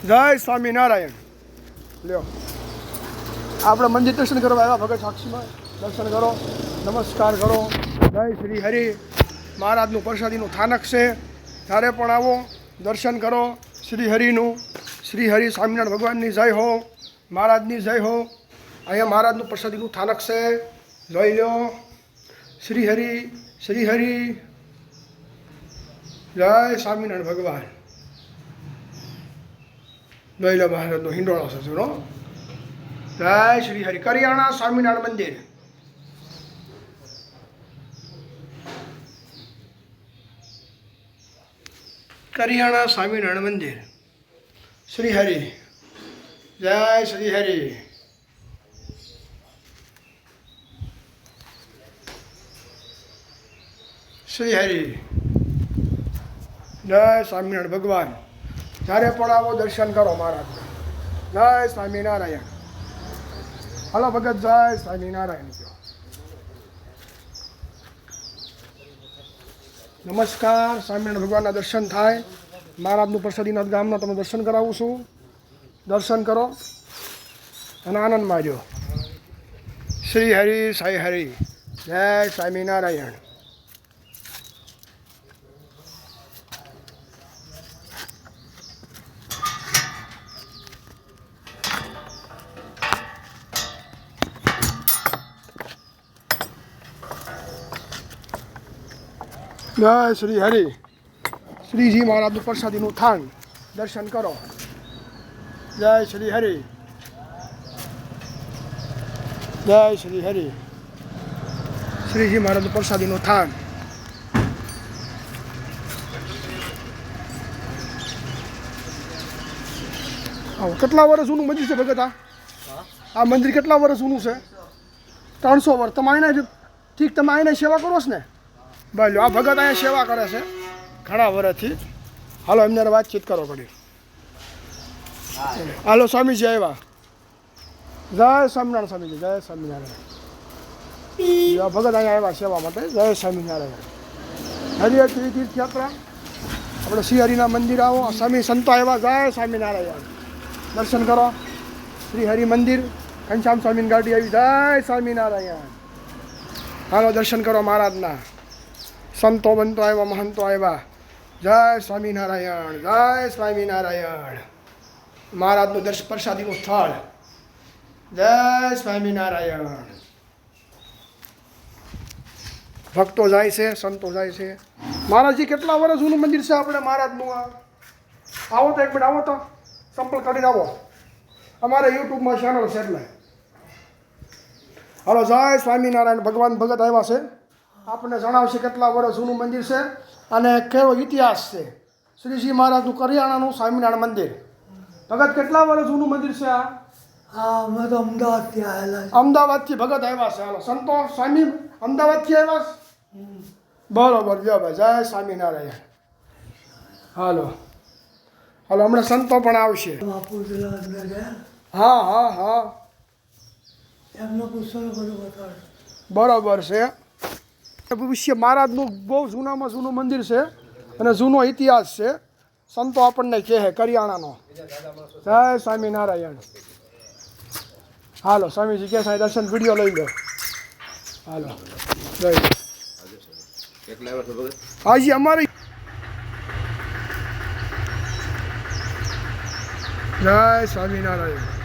જય સ્વામિનારાયણ. લ્યો આપણે મંદિર દર્શન કરવા આવ્યા ભગત સાક્ષીમાં. દર્શન કરો, નમસ્કાર કરો. જય શ્રી હરિ. મહારાજનું પ્રસાદીનું થાનક છે. જ્યારે પણ આવો દર્શન કરો શ્રી હરિનું. શ્રી હરિ સ્વામિનારાયણ ભગવાનની જય હો, મહારાજની જય હો. અહીંયા મહારાજનું પ્રસાદીનું થાનક છે. જોઈ લો. શ્રી હરિ, શ્રી હરિ. જય સ્વામિનારાયણ ભગવાન. જોઈ લો મહારાજનો હિંડોળો છે જૂનો. જય શ્રી હરિ. કરિયાણા સ્વામિનારાયણ મંદિર. કરિયાણા સ્વામિનારાયણ મંદિર. શ્રી હરિ. જય શ્રી હરિ. શ્રી હરિ. જય સ્વામિનારાયણ ભગવાન. જ્યારે પણ આવો દર્શન કરો મહારાજ. જય સ્વામિનારાયણ. હલો ભગત. જય સ્વામિનારાયણ. નમસ્કાર. સ્વામિનારાયણ ભગવાનના દર્શન થાય. મહારાજનું પ્રસાદીનાથ ગામના તમે દર્શન કરાવું છું. દર્શન કરો અને આનંદ માર્યો. શ્રી હરિ, સાઈ હરિ. જય સ્વામિનારાયણ. જય શ્રી હરિ. શ્રીજી મહારાજનું પ્રસાદીનું થાન. દર્શન કરો. જય શ્રી હરિ. જય શ્રી હરિ. શ્રીજી મહારાજનું પ્રસાદીનું થાન. કેટલા વર્ષ જૂનું મંદિર છે ભગત? આ મંદિર કેટલા વર્ષ જૂનું છે? 300 વર્ષ. તમે આને ઠીક, તમે આને સેવા કરો છો ને? બોલો. આ ભગત અહીંયા સેવા કરે છે ઘણા વર્ષથી. હાલો એમને વાતચીત કરો ઘડી. હાલો સ્વામીજી આવ્યા. જય સ્વામિનારાયણ સ્વામીજી. જય સ્વામિનારાયણ. ભગત અહીંયા આવ્યા સેવા માટે. જય સ્વામિનારાયણ. હરિહર તીર્થયાત્રા. આપણે શ્રી હરિના મંદિર આવો. સ્વામી સંતો આવ્યા. જય સ્વામિનારાયણ. દર્શન કરો. શ્રી હરિ મંદિર. ઘનશ્યામ સ્વામીની ગાડી આવી. જય સ્વામિનારાયણ. હાલો દર્શન કરો મહારાજના. સંતો બંતો આવ્યા, મહંતો આવ્યા. જય સ્વામિનારાયણ. જય સ્વામિનારાયણ. મહારાજનું દર્શન પ્રસાદીનું સ્થળ. જય સ્વામિનારાયણ. ભક્તો જાય છે, સંતો જાય છે. મહારાજજી કેટલા વર્ષ જૂનું મંદિર છે આપણે મહારાજનું? આવો તો એક મિનિટ, આવો તો સંપર્ક કરીને આવો. અમારે યુટ્યુબમાં ચેનલ છે એટલે. હાલો. જય સ્વામિનારાયણ. ભગવાન ભગત આવ્યા છે. આપણને જણાવશે કેટલા વર્ષ જૂનું મંદિર છે અને કેવો ઇતિહાસ છે. શ્રીજી મહારાજનું કરિયાણાનું સ્વામિનારાયણ મંદિર. ભગત કેટલા વર્ષ જૂનું મંદિર છે આ? અમે તો અમદાવાદથી આવેલા. અમદાવાદથી ભગત આવ્યા છે. હાલો સંતો સ્વામી અમદાવાદથી આવ્યા છે. બરોબર. જો ભાઈ. જય સ્વામિનારાયણ. હાલો હાલો. હમણાં સંતો પણ આવશે. હા હા હા. એમનો પૂછવાનું બધું બતાવે. બરોબર છે. ભવિષ્ય મહારાજનું બહુ જૂનામાં જૂનું મંદિર છે અને જૂનો ઇતિહાસ છે. સંતો આપણને કહે છે કરિયાણાનો. જય સ્વામિનારાયણ. હાલો સ્વામીજી કે સાહેબ દર્શન વિડીયો લઈ લો. હાલો. જય. હાજી અમારી. જય સ્વામિનારાયણ.